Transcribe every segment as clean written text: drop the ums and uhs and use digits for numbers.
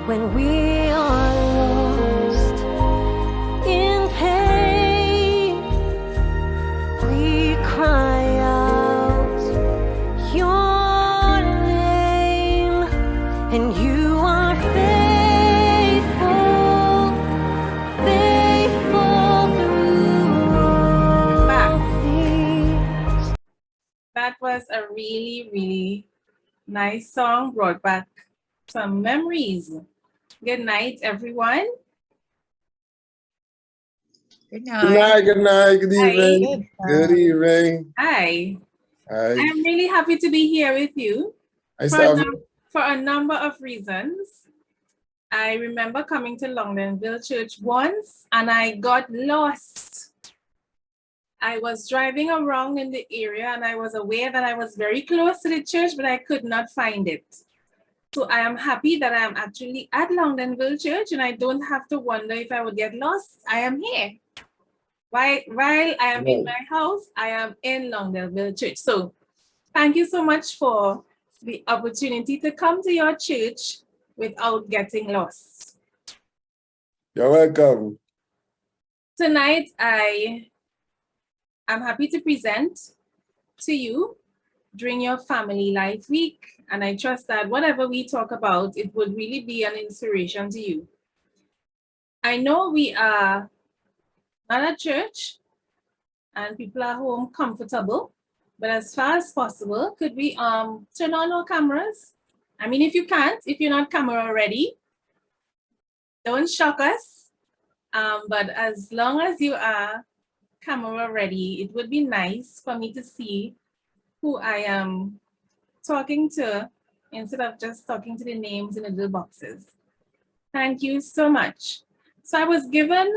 when we are lost in pain, we cry out your name, and you are faithful, faithful through all things. That was a really, really nice song, brought back some memories. Good night, everyone. Good Good night, good night, good evening. Good evening. Hi. Hi. I'm really happy to be here with you for a number of reasons. I remember coming to Longdenville Church once and I got lost. I was driving around in the area and I was aware that I was very close to the church, but I could not find it. So I am happy that I am actually at Longdenville Church and I don't have to wonder if I would get lost. I am here. While I am in my house, I am in Longdenville Church. So thank you so much for the opportunity to come to your church without getting lost. You're welcome. Tonight, I am happy to present to you during your Family Life Week. And I trust that whatever we talk about, it would really be an inspiration to you. I know we are not at church and people are home comfortable, but as far as possible, could we turn on our cameras? I mean, if you can't, if you're not camera ready, don't shock us. But as long as you are camera ready, it would be nice for me to see who I am talking to instead of just talking to the names in the little boxes. Thank you so much. So I was given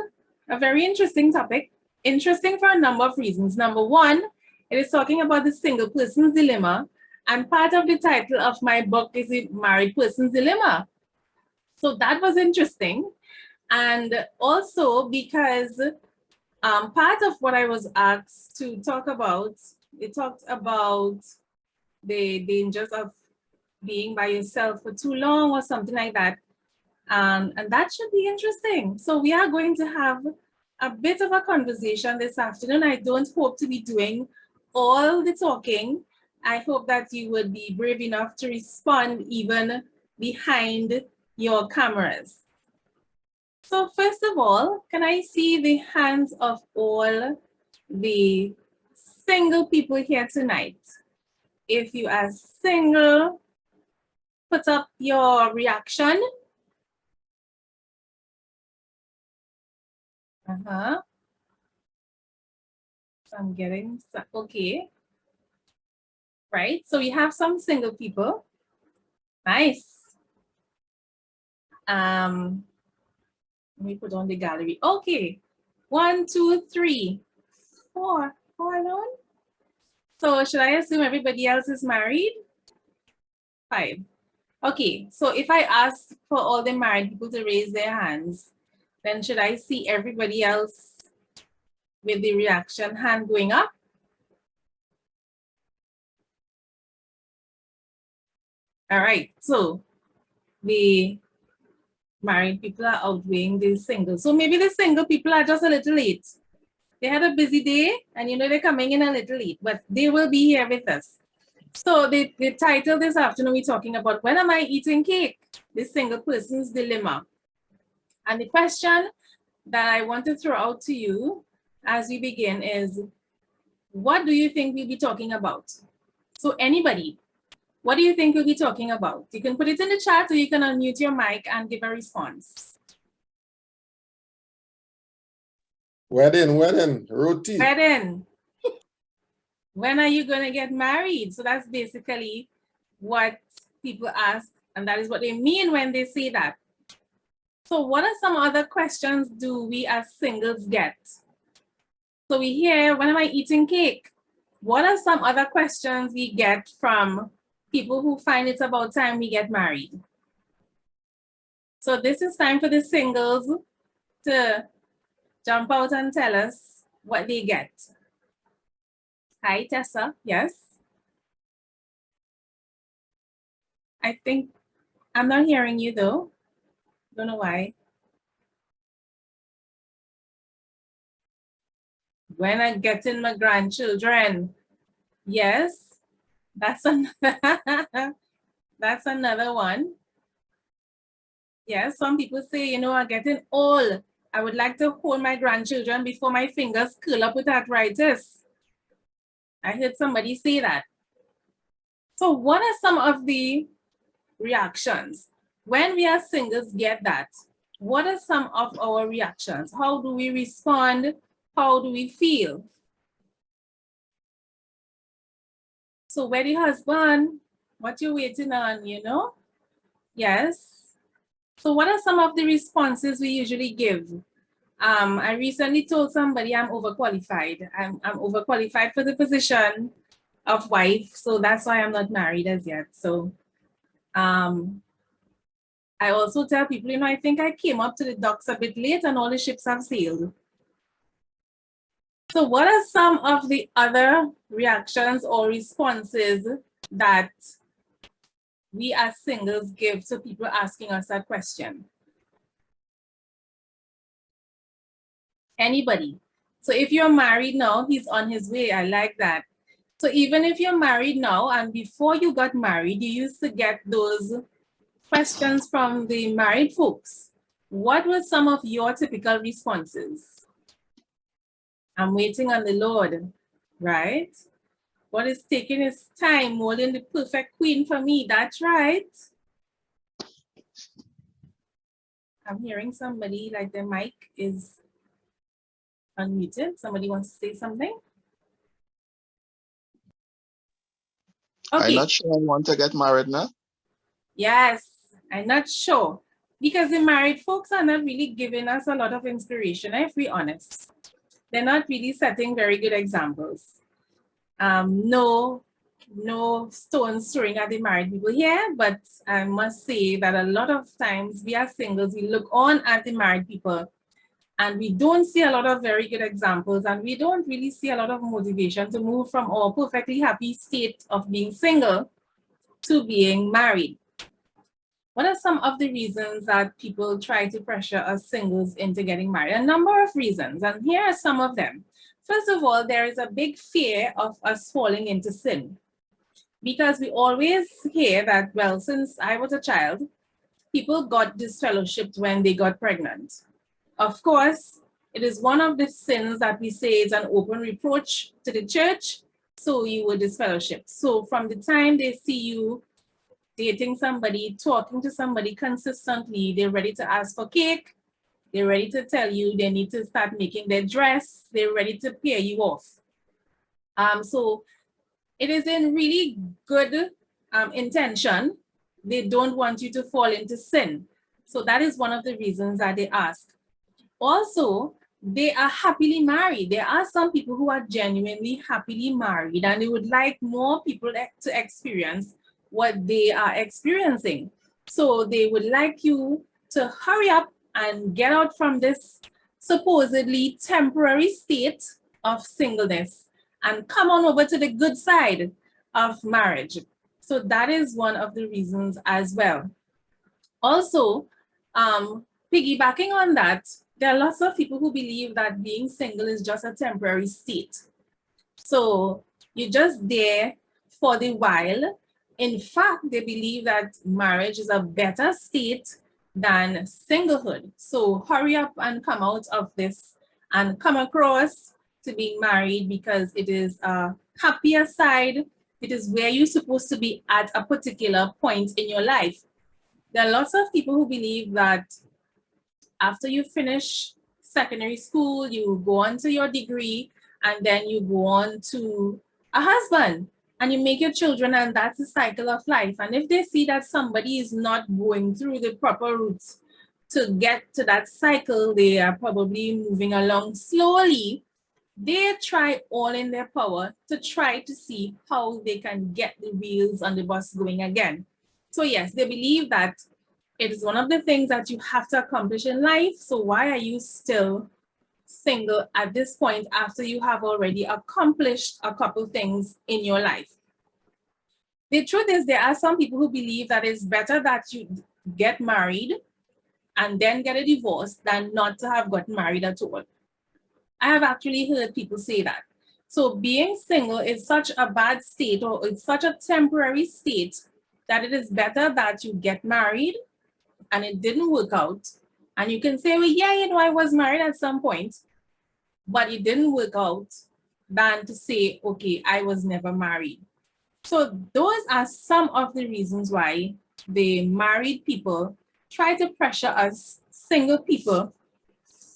a very interesting topic, interesting for a number of reasons. Number one, it is talking about the single person's dilemma, and part of the title of my book is the married person's dilemma. So that was interesting. And also because part of what I was asked to talk about, it talked about the dangers of being by yourself for too long or something like that. And that should be interesting. So we are going to have a bit of a conversation this afternoon. I don't hope to be doing all the talking. I hope that you would be brave enough to respond even behind your cameras. So first of all, can I see the hands of all the single people here tonight? If you are single, put up your reaction. So I'm getting, okay. Right, so we have some single people. Nice. Let me put on the gallery. Okay, 1, 2, 3, 4 alone. So should I assume everybody else is married? 5. Okay, so if I ask for all the married people to raise their hands, then should I see everybody else with the reaction hand going up? All right, so the married people are outweighing the single. So maybe the single people are just a little late. They had a busy day and you know they're coming in a little late, but they will be here with us. So the title this afternoon, we're talking about when am I eating cake? The single person's dilemma. And the question that I want to throw out to you as we begin is, what do you think we'll be talking about? So anybody, what do you think we'll be talking about? You can put it in the chat or you can unmute your mic and give a response. Wedding, roti. Wedding. When are you going to get married? So that's basically what people ask, and that is what they mean when they say that. So what are some other questions do we as singles get? So we hear, when am I eating cake? What are some other questions we get from people who find it's about time we get married? So this is time for the singles to jump out and tell us what they get. Hi, Tessa. Yes? I think I'm not hearing you though. Don't know why. When I get in my grandchildren, yes, that's another, that's another one. Yes, some people say, you know, I'm getting old. I would like to hold my grandchildren before my fingers curl up with arthritis. I heard somebody say that. So what are some of the reactions? When we as singles get that, what are some of our reactions? How do we respond? How do we feel? So where the husband, what you waiting on, you know? Yes. So what are some of the responses we usually give? I recently told somebody I'm overqualified. I'm overqualified for the position of wife, so that's why I'm not married as yet. So I also tell people, you know, I think I came up to the docks a bit late and all the ships have sailed. So what are some of the other reactions or responses that we as singles give to people asking us that question? Anybody? So if you're married now, he's on his way. I like that. So even if you're married now and before you got married, you used to get those questions from the married folks. What were some of your typical responses? I'm waiting on the Lord, right? What is taking his time more than the perfect queen for me? That's right. I'm hearing somebody like their mic is unmuted. Somebody wants to say something? Okay. I'm not sure I want to get married now. Yes, I'm not sure. Because the married folks are not really giving us a lot of inspiration, if we're honest. They're not really setting very good examples. No stones throwing at the married people here, but I must say that a lot of times we are singles, we look on at the married people and we don't see a lot of very good examples and we don't really see a lot of motivation to move from our perfectly happy state of being single to being married. What are some of the reasons that people try to pressure us singles into getting married? A number of reasons, and here are some of them. First of all, there is a big fear of us falling into sin. Because we always hear that, well, since I was a child, people got disfellowshipped when they got pregnant. Of course, it is one of the sins that we say is an open reproach to the church, so you were disfellowshipped. So from the time they see you dating somebody, talking to somebody consistently, they're ready to ask for cake, they're ready to tell you they need to start making their dress, they're ready to pay you off. So it is in really good intention. They don't want you to fall into sin. So that is one of the reasons that they ask. Also, they are happily married. There are some people who are genuinely happily married and they would like more people to experience what they are experiencing. So they would like you to hurry up and get out from this supposedly temporary state of singleness and come on over to the good side of marriage. So that is one of the reasons as well. Also, piggybacking on that, there are lots of people who believe that being single is just a temporary state. So you're just there for the while. In fact, they believe that marriage is a better state than singlehood. So hurry up and come out of this and come across to being married because it is a happier side. It is where you're supposed to be at a particular point in your life. There are lots of people who believe that after you finish secondary school, you go on to your degree, and then you go on to a husband, and you make your children, and that's the cycle of life. And if they see that somebody is not going through the proper routes to get to that cycle, they are probably moving along slowly. They try all in their power to try to see how they can get the wheels on the bus going again. So yes, they believe that it is one of the things that you have to accomplish in life. So why are you still single at this point after you have already accomplished a couple things in your life? The truth is there are some people who believe that it's better that you get married and then get a divorce than not to have gotten married at all. I have actually heard people say that. So being single is such a bad state, or it's such a temporary state, that it is better that you get married and it didn't work out. And you can say, well, yeah, you know, I was married at some point, but it didn't work out, than to say, okay, I was never married. So those are some of the reasons why the married people try to pressure us single people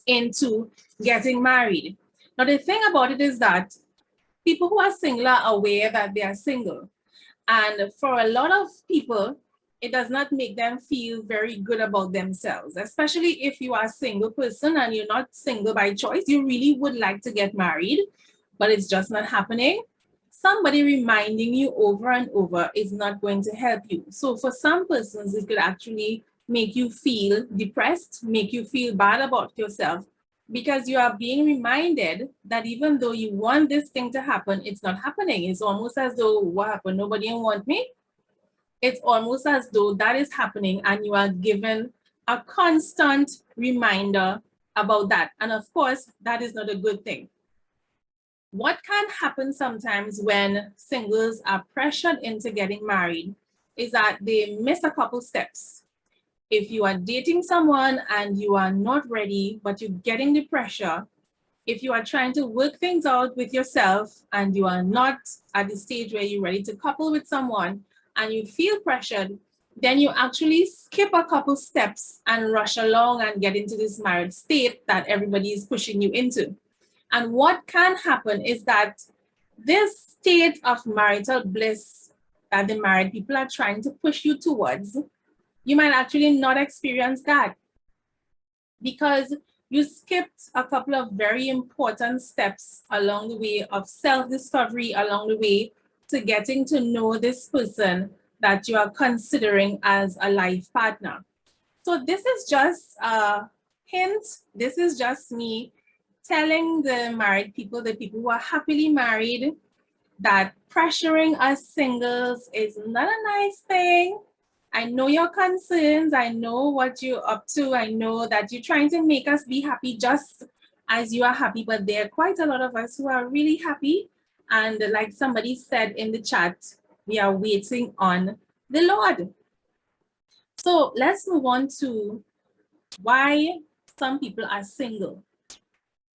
into getting married. Now, the thing about it is that people who are single are aware that they are single. And for a lot of people, it does not make them feel very good about themselves, especially if you are a single person and you're not single by choice. You really would like to get married, but it's just not happening. Somebody reminding you over and over is not going to help you. So for some persons, it could actually make you feel depressed, make you feel bad about yourself, because you are being reminded that even though you want this thing to happen, it's not happening. It's almost as though, what happened? Nobody want me? It's almost as though that is happening, and you are given a constant reminder about that. And of course, that is not a good thing. What can happen sometimes when singles are pressured into getting married is that they miss a couple steps. If you are dating someone and you are not ready, but you're getting the pressure, if you are trying to work things out with yourself and you are not at the stage where you're ready to couple with someone and you feel pressured, then you actually skip a couple steps and rush along and get into this married state that everybody is pushing you into. And what can happen is that this state of marital bliss that the married people are trying to push you towards, you might actually not experience that, because you skipped a couple of very important steps along the way of self-discovery, along the way to getting to know this person that you are considering as a life partner. So this is just a hint. This is just me telling the married people, the people who are happily married, that pressuring us singles is not a nice thing. I know your concerns. I know what you're up to. I know that you're trying to make us be happy just as you are happy, but there are quite a lot of us who are really happy. And like somebody said in the chat, we are waiting on the Lord. So let's move on to why some people are single.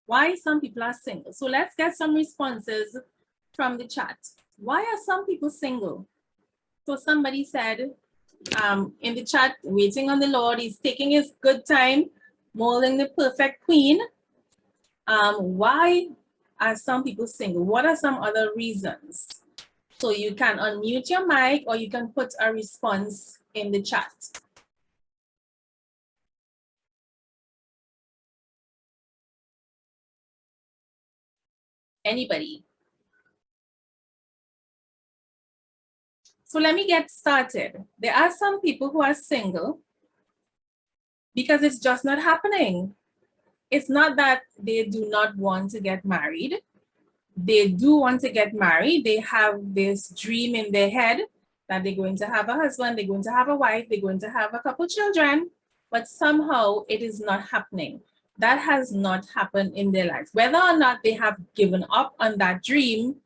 Why some people are single. So let's get some responses from the chat. Why are some people single? So somebody said in the chat, waiting on the Lord, he's taking his good time, molding the perfect queen. Why are some people single? What are some other reasons? So you can unmute your mic or you can put a response in the chat. Anybody? So let me get started. There are some people who are single because it's just not happening. It's not that they do not want to get married. They do want to get married. They have this dream in their head that they're going to have a husband, they're going to have a wife, they're going to have a couple children, but somehow it is not happening. That has not happened in their life. Whether or not they have given up on that dream,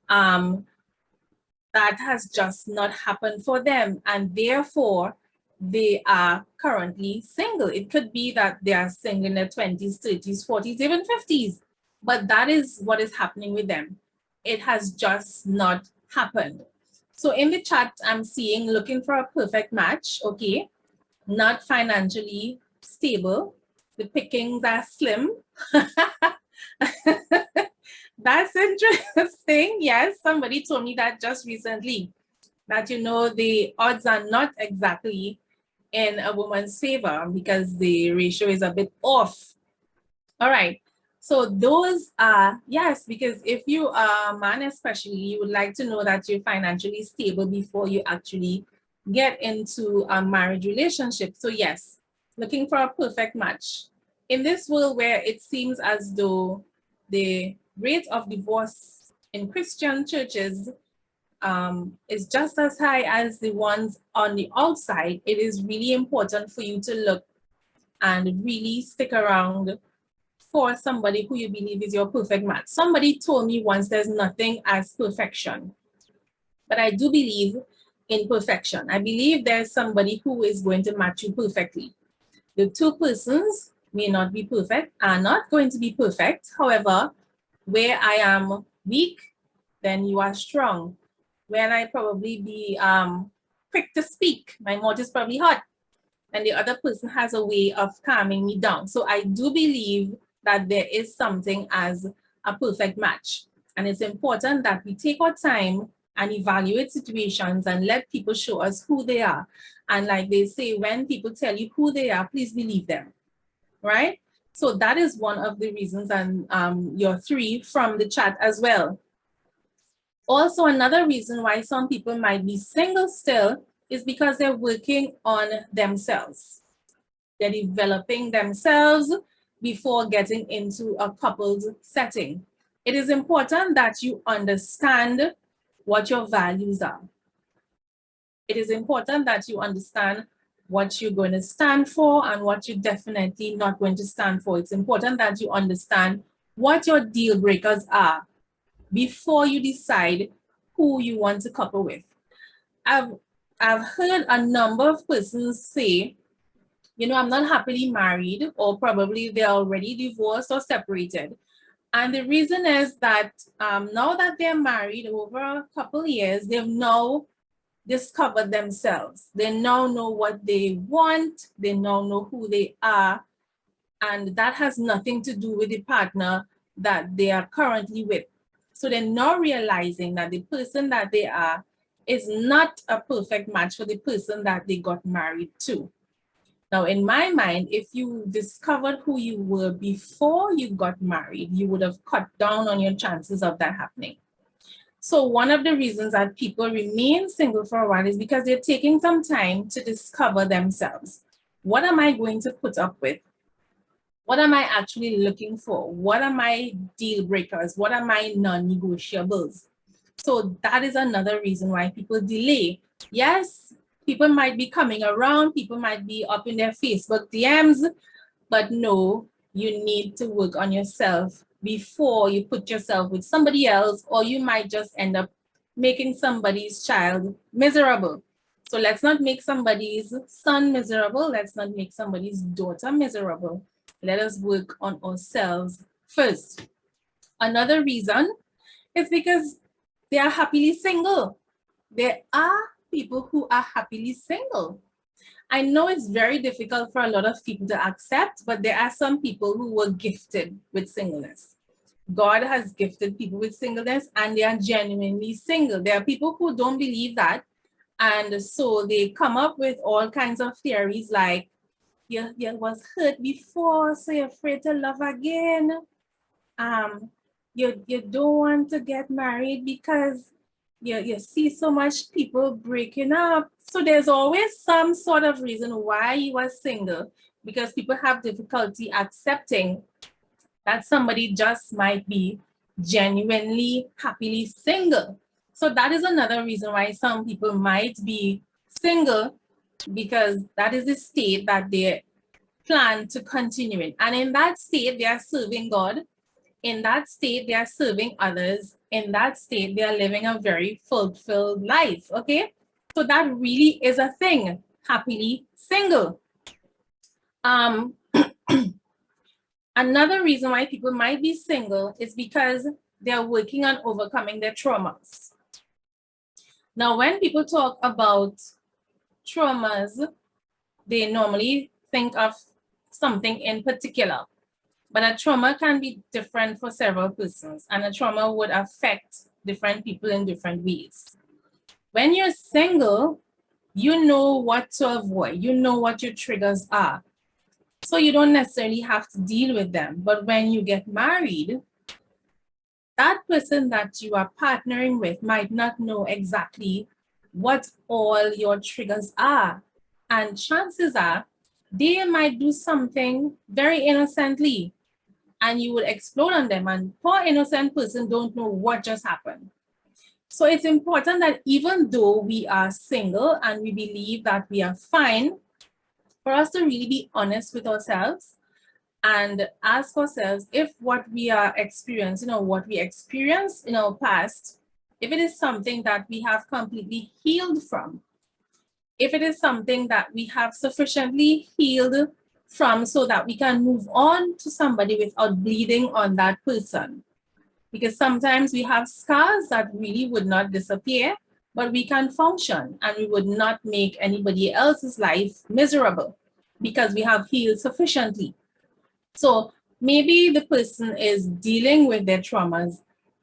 that has just not happened for them, and therefore they are currently single. It could be that they are single in their 20s, 30s, 40s, even 50s, but that is what is happening with them. It has just not happened. So in the chat, I'm seeing looking for a perfect match, okay, not financially stable, the pickings are slim. That's interesting. Yes, somebody told me that just recently, that, you know, the odds are not exactly in a woman's favor because the ratio is a bit off. All right. So those are, yes, because if you are a man especially, you would like to know that you're financially stable before you actually get into a marriage relationship. So yes, looking for a perfect match. In this world where it seems as though the rate of divorce in Christian churches is just as high as the ones on the outside, it is really important for you to look and really stick around for somebody who you believe is your perfect match. Somebody told me once there's nothing as perfection, but I do believe in perfection. I believe there's somebody who is going to match you perfectly. The two persons may not be perfect, are not going to be perfect. However, where I am weak, then you are strong. When I probably be quick to speak, my mouth is probably hot, and the other person has a way of calming me down. So I do believe that there is something as a perfect match. And it's important that we take our time and evaluate situations and let people show us who they are. And like they say, when people tell you who they are, please believe them, right? So that is one of the reasons, and your 3 from the chat as well. Also, another reason why some people might be single still is because they're working on themselves. They're developing themselves before getting into a coupled setting. It is important that you understand what your values are. It is important that you understand what you're going to stand for and what you're definitely not going to stand for. It's important that you understand what your deal breakers are before you decide who you want to couple with. I've heard a number of persons say, you know, I'm not happily married, or probably they're already divorced or separated. And the reason is that now that they're married over a couple years, they've now discovered themselves. They now know what they want. They now know who they are. And that has nothing to do with the partner that they are currently with. So they're now realizing that the person that they are is not a perfect match for the person that they got married to. Now, in my mind, if you discovered who you were before you got married, you would have cut down on your chances of that happening. So one of the reasons that people remain single for a while is because they're taking some time to discover themselves. What am I going to put up with? What am I actually looking for? What are my deal breakers? What are my non-negotiables? So that is another reason why people delay. Yes, people might be coming around, people might be up in their Facebook DMs, but no, you need to work on yourself before you put yourself with somebody else, or you might just end up making somebody's child miserable. So let's not make somebody's son miserable. Let's not make somebody's daughter miserable. Let us work on ourselves first. Another reason is because they are happily single. There are people who are happily single. I know it's very difficult for a lot of people to accept, but there are some people who were gifted with singleness. God has gifted people with singleness, and they are genuinely single. There are people who don't believe that, and so they come up with all kinds of theories like, you was hurt before, so you're afraid to love again. You don't want to get married because you see so much people breaking up. So there's always some sort of reason why you are single, because people have difficulty accepting that somebody just might be genuinely happily single. So that is another reason why some people might be single, because that is the state that they plan to continue in. And in that state, they are serving God. In that state, they are serving others. In that state, they are living a very fulfilled life, okay? So that really is a thing, happily single. Another reason why people might be single is because they're working on overcoming their traumas. Now, when people talk about traumas, they normally think of something in particular. But a trauma can be different for several persons, and a trauma would affect different people in different ways. When you're single, you know what to avoid. You know what your triggers are. So you don't necessarily have to deal with them. But when you get married, that person that you are partnering with might not know exactly what all your triggers are. And chances are they might do something very innocently, and you would explode on them, and poor innocent person don't know what just happened. So it's important that even though we are single and we believe that we are fine, for us to really be honest with ourselves and ask ourselves if what we are experiencing or what we experienced in our past, if it is something that we have completely healed from, if it is something that we have sufficiently healed from so that we can move on to somebody without bleeding on that person. Because sometimes we have scars that really would not disappear, but we can function and we would not make anybody else's life miserable because we have healed sufficiently. So maybe the person is dealing with their traumas,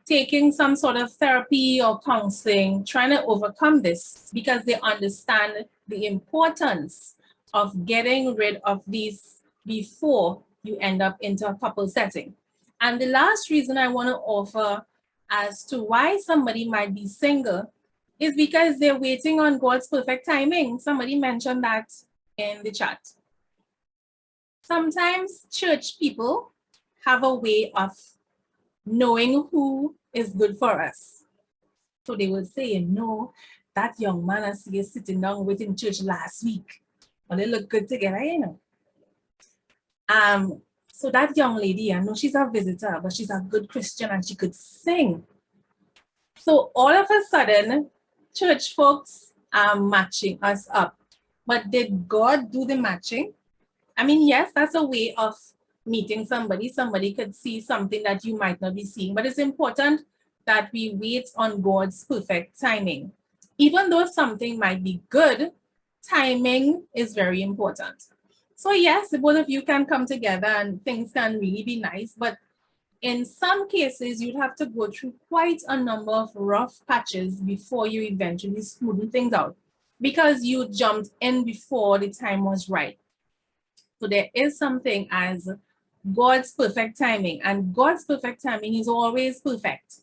taking some sort of therapy or counseling, trying to overcome this because they understand the importance of getting rid of these before you end up into a couple setting. And the last reason I want to offer as to why somebody might be single is because they're waiting on God's perfect timing. Somebody mentioned that in the chat. Sometimes church people have a way of knowing who is good for us. So they will say, you know, that young man I see you sitting down with in church last week. Well, they look good together, you know. So that young lady, I know she's a visitor, but she's a good Christian and she could sing. So all of a sudden, church folks are matching us up. But did God do the matching? I mean, yes, that's a way of meeting somebody. Somebody could see something that you might not be seeing, but it's important that we wait on God's perfect timing. Even though something might be good, timing is very important. So yes, the both of you can come together and things can really be nice, but in some cases, you'd have to go through quite a number of rough patches before you eventually smoothen things out because you jumped in before the time was right. So there is something as God's perfect timing, and God's perfect timing is always perfect.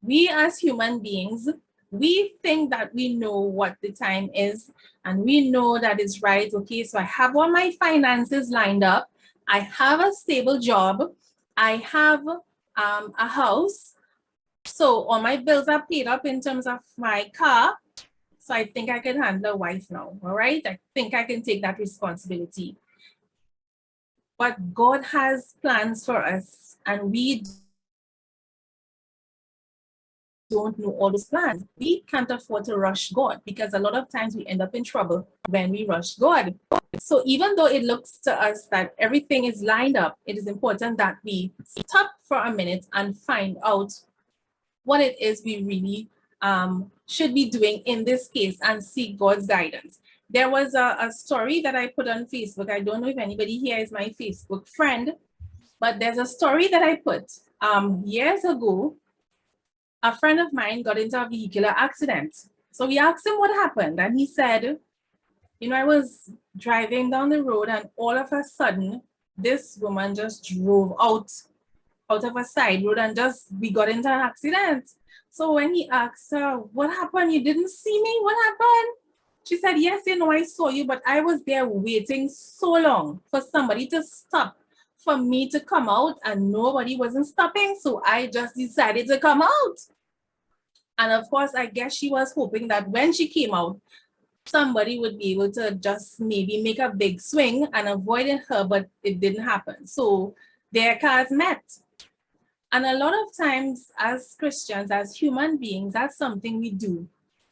We as human beings, we think that we know what the time is and we know that it's right. Okay, so I have all my finances lined up. I have a stable job. I have a house. So all my bills are paid up in terms of my car. So I think I can handle a wife now, all right? I think I can take that responsibility. But God has plans for us and we don't know all those plans. We can't afford to rush God because a lot of times we end up in trouble when we rush God. So even though it looks to us that everything is lined up, it is important that we stop for a minute and find out what it is we really should be doing in this case and seek God's guidance. There was a story that I put on Facebook. I don't know if anybody here is my Facebook friend, but there's a story that I put years ago. A friend of mine got into a vehicular accident. So we asked him what happened, and he said, you know, I was driving down the road and all of a sudden, this woman just drove out of a side road and we got into an accident. So when he asked her, what happened? You didn't see me? What happened? She said, yes, you know, I saw you, but I was there waiting so long for somebody to stop, for me to come out, and nobody wasn't stopping. So I just decided to come out. And of course, I guess she was hoping that when she came out, somebody would be able to just maybe make a big swing and avoiding her, but it didn't happen. So their cars met. And a lot of times as Christians, as human beings, that's something we do.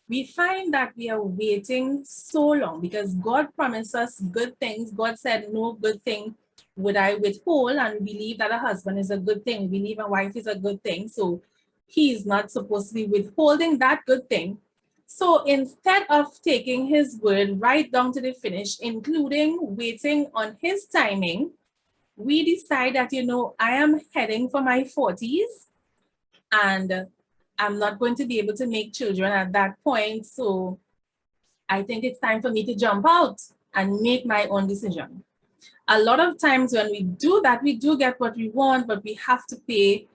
We find that we are waiting so long because God promised us good things. God said, no good thing would I withhold. And we believe that a husband is a good thing. We believe a wife is a good thing. So he's not supposed to be withholding that good thing. So instead of taking his word right down to the finish, including waiting on his timing, we decide that, you know, I am heading for my 40s and I'm not going to be able to make children at that point. So I think it's time for me to jump out and make my own decision. A lot of times when we do that, we do get what we want, but we have to pay.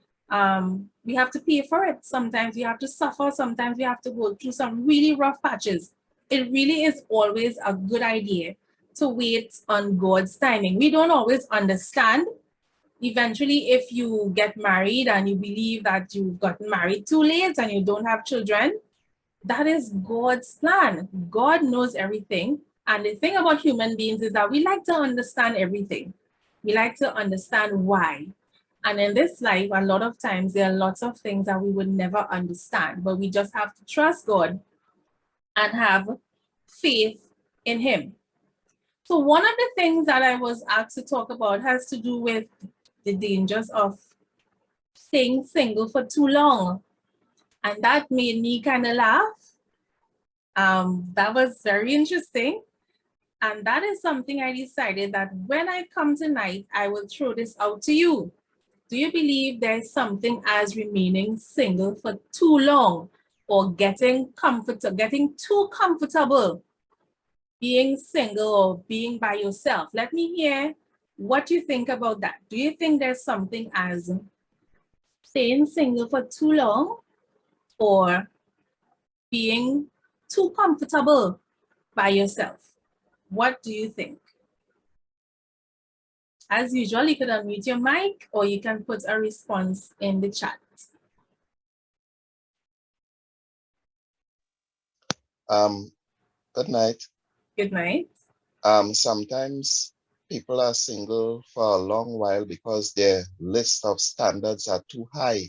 We have to pay for it. Sometimes we have to suffer. Sometimes we have to go through some really rough patches. It really is always a good idea to wait on God's timing. We don't always understand. Eventually, if you get married and you believe that you've gotten married too late and you don't have children, that is God's plan. God knows everything. And the thing about human beings is that we like to understand everything. We like to understand why. And in this life, a lot of times there are lots of things that we would never understand, but we just have to trust God and have faith in Him. So one of the things that I was asked to talk about has to do with the dangers of staying single for too long. And that made me kind of laugh. That was very interesting. And that is something I decided that when I come tonight, I will throw this out to you. Do you believe there's something as remaining single for too long or getting too comfortable being single or being by yourself? Let me hear what you think about that. Do you think there's something as staying single for too long or being too comfortable by yourself? What do you think? As usual, you could unmute your mic or you can put a response in the chat. Good night. Good night. Sometimes people are single for a long while because their list of standards are too high.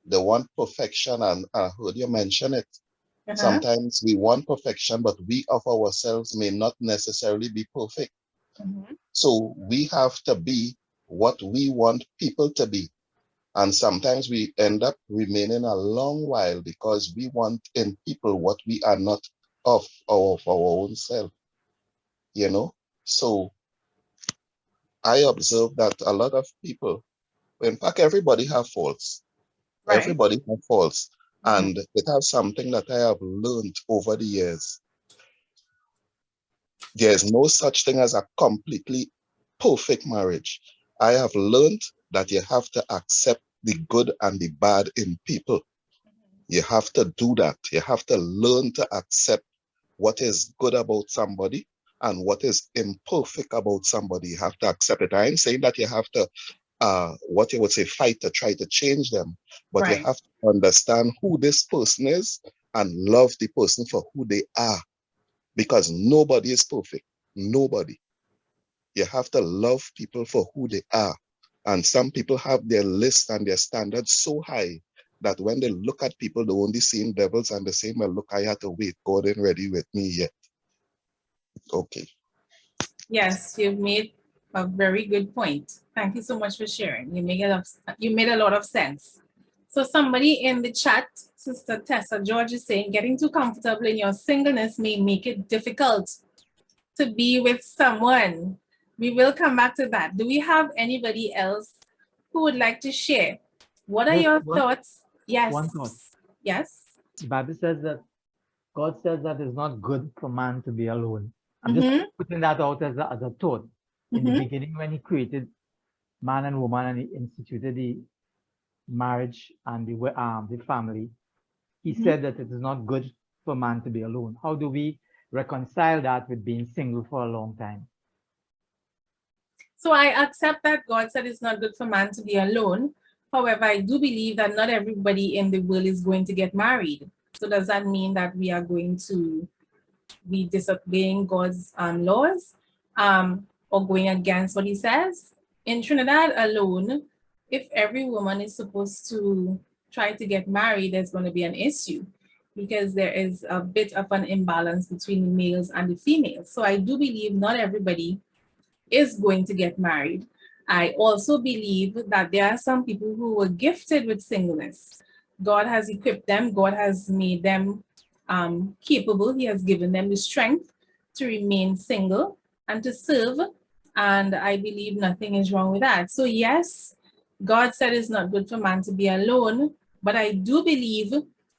They want perfection, and I heard you mention it. Sometimes we want perfection, but we of ourselves may not necessarily be perfect. So we have to be what we want people to be. And sometimes we end up remaining a long while because we want in people what we are not of our own self, you know? So I observe that a lot of people, in fact, everybody have faults. Right. Everybody have faults. And it has something that I have learned over the years. There's no such thing as a completely perfect marriage. I have learned that you have to accept the good and the bad in people. You have to do that. You have to learn to accept what is good about somebody and what is imperfect about somebody. You have to accept it. I ain't saying that you have to, what you would say, fight to try to change them, but you have to understand who this person is and love the person for who they are, because nobody is perfect. Nobody. You have to love people for who they are. And some people have their list and their standards so high that when they look at people, they only see devils and they say, well, look, I had to wait. God ain't ready with me yet. Okay. Yes, you've made a very good point. Thank you so much for sharing. You made a lot of sense. So somebody in the chat, Sister Tessa George, is saying, getting too comfortable in your singleness may make it difficult to be with someone. We will come back to that. Do we have anybody else who would like to share? What are your thoughts? Yes. One thought. Yes. The Bible says that God says that it's not good for man to be alone. I'm just putting that out as a thought. In the beginning, when He created man and woman and He instituted the marriage and the family, He said that it is not good for man to be alone. How do we reconcile that with being single for a long time? So I accept that God said it's not good for man to be alone. However, I do believe that not everybody in the world is going to get married. So does that mean that we are going to be disobeying God's laws or going against what He says? In Trinidad alone, if every woman is supposed to try to get married, there's going to be an issue because there is a bit of an imbalance between the males and the females. So I do believe not everybody is going to get married. I also believe that there are some people who were gifted with singleness. God has equipped them. God has made them capable. He has given them the strength to remain single and to serve. And I believe nothing is wrong with that. So yes, God said it's not good for man to be alone. But I do believe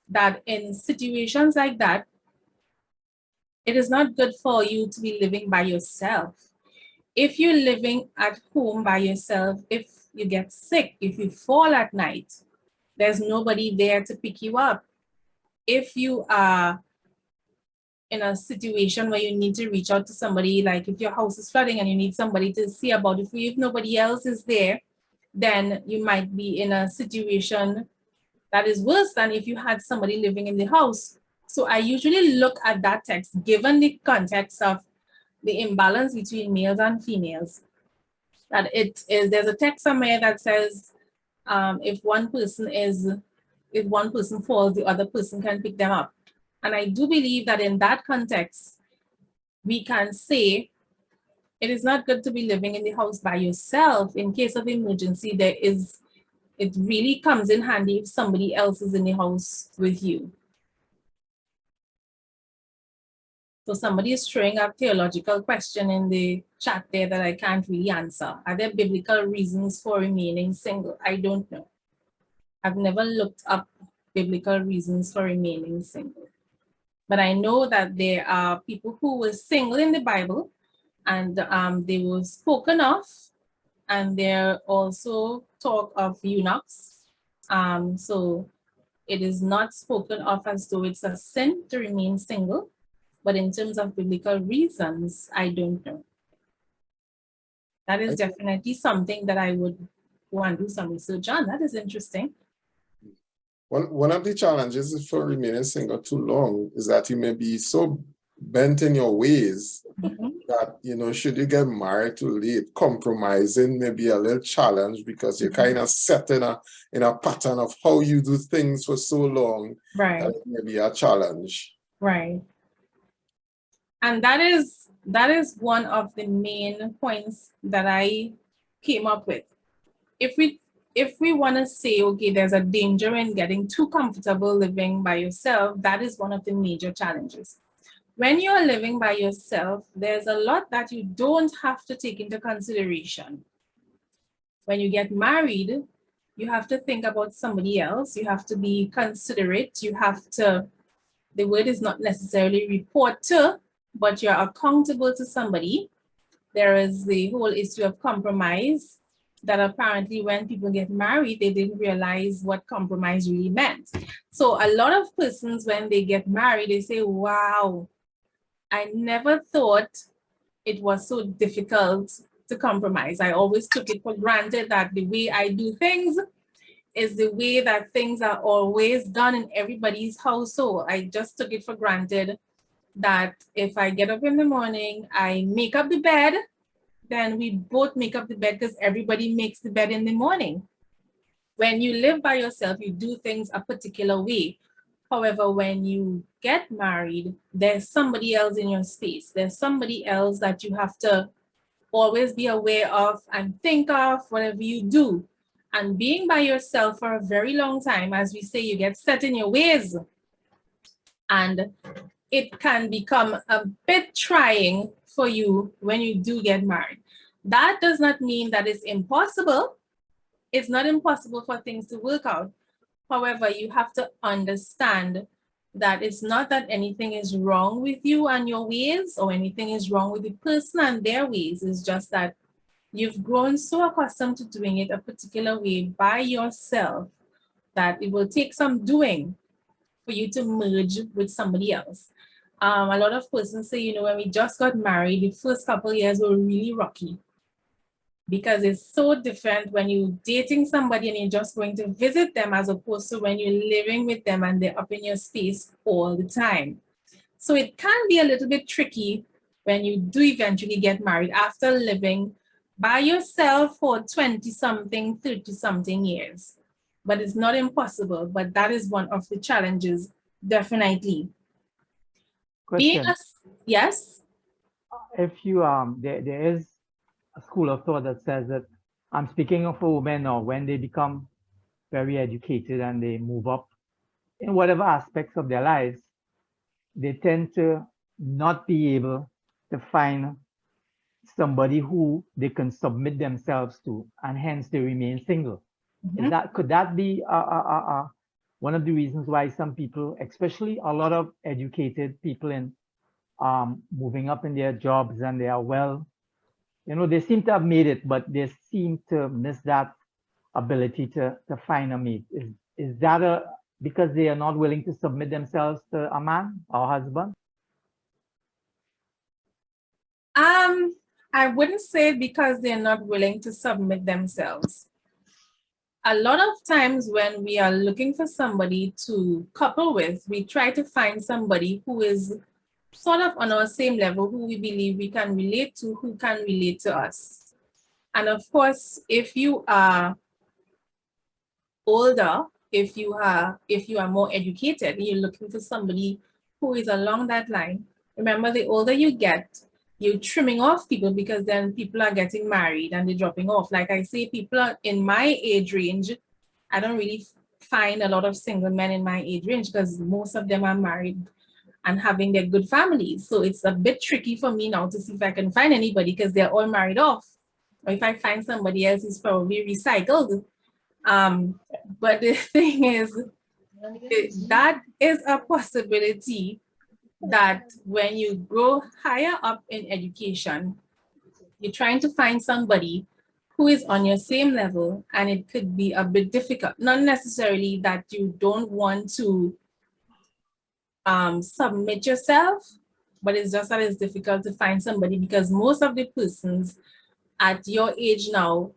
that in situations like that, it is not good for you to be living by yourself. If you're living at home by yourself, if you get sick, if you fall at night, there's nobody there to pick you up. If you are in a situation where you need to reach out to somebody, like if your house is flooding and you need somebody to see about it for you, if nobody else is there, then you might be in a situation that is worse than if you had somebody living in the house So I usually look at that text, given the context of the imbalance between males and females, that there's a text somewhere that says, if one person falls, the other person can pick them up. And I do believe that in that context, we can say it is not good to be living in the house by yourself. In case of emergency, it really comes in handy if somebody else is in the house with you. So somebody is throwing up theological question in the chat there that I can't really answer. Are there biblical reasons for remaining single? I don't know. I've never looked up biblical reasons for remaining single. But I know that there are people who were single in the Bible, and they were spoken of, and there also talk of eunuchs. So it is not spoken of as though it's a sin to remain single. But in terms of biblical reasons, I don't know. That is definitely something that I would want to do some research on. That is interesting. One of the challenges for remaining single too long is that you may be so bent in your ways that, you know, should you get married too late, compromising may be a little challenge because you're kind of set in a pattern of how you do things for so long. Right. That it may be a challenge. Right. And that is one of the main points that I came up with. If we want to say, okay, there's a danger in getting too comfortable living by yourself, that is one of the major challenges. When you're living by yourself, there's a lot that you don't have to take into consideration. When you get married, you have to think about somebody else. You have to be considerate. You have to, the word is not necessarily report to, but you're accountable to somebody. There is the whole issue of compromise, that apparently when people get married, they didn't realize what compromise really meant. So a lot of persons, when they get married, they say, wow, I never thought it was so difficult to compromise. I always took it for granted that the way I do things is the way that things are always done in everybody's household. I just took it for granted that if I get up in the morning, I make up the bed, then we both make up the bed because everybody makes the bed in the morning. When you live by yourself, you do things a particular way. However, when you get married, there's somebody else in your space. There's somebody else that you have to always be aware of and think of whatever you do. And being by yourself for a very long time, as we say, you get set in your ways. And it can become a bit trying for you when you do get married. That does not mean that it's impossible. It's not impossible for things to work out. However, you have to understand that it's not that anything is wrong with you and your ways, or anything is wrong with the person and their ways. It's just that you've grown so accustomed to doing it a particular way by yourself that it will take some doing for you to merge with somebody else. A lot of persons say, you know, when we just got married, the first couple of years were really rocky, because it's so different when you're dating somebody and you're just going to visit them, as opposed to when you're living with them and they're up in your space all the time. So it can be a little bit tricky when you do eventually get married after living by yourself for 20-something, 30-something years. But it's not impossible, but that is one of the challenges, definitely. Question. Yes? If you, there is a school of thought that says that, I'm speaking of for women now, when they become very educated and they move up in whatever aspects of their lives, they tend to not be able to find somebody who they can submit themselves to, and hence they remain single. Could that be one of the reasons why some people, especially a lot of educated people in moving up in their jobs, and they are well, you know, they seem to have made it, but they seem to miss that ability to find a mate? Is that because they are not willing to submit themselves to a man or husband? I wouldn't say because they're not willing to submit themselves. a lot of times when we are looking for somebody to couple with, we try to find somebody who is sort of on our same level, who we believe we can relate to, who can relate to us. And of course, if you are older, if you are more educated, you're looking for somebody who is along that line. Remember, the older you get, you're trimming off people, because then people are getting married and they're dropping off. Like I say, people are in my age range. I don't really find a lot of single men in my age range because most of them are married and having their good families. So it's a bit tricky for me now to see if I can find anybody, because they're all married off. Or if I find somebody else, who's probably recycled. But the thing is, that is a possibility, that when you grow higher up in education, you're trying to find somebody who is on your same level, and it could be a bit difficult. Not necessarily that you don't want to submit yourself, but it's just that it's difficult to find somebody, because most of the persons at your age now,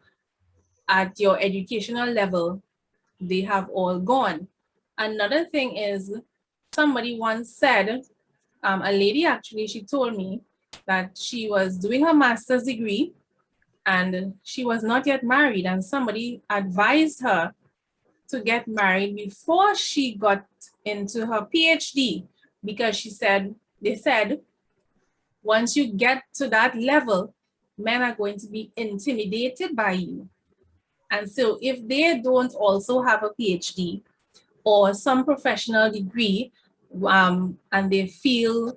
at your educational level, they have all gone. Another thing is, somebody once said, a lady actually, she told me that she was doing her master's degree and she was not yet married, and somebody advised her to get married before she got into her PhD, because they said, once you get to that level, men are going to be intimidated by you. And so if they don't also have a PhD or some professional degree, and they feel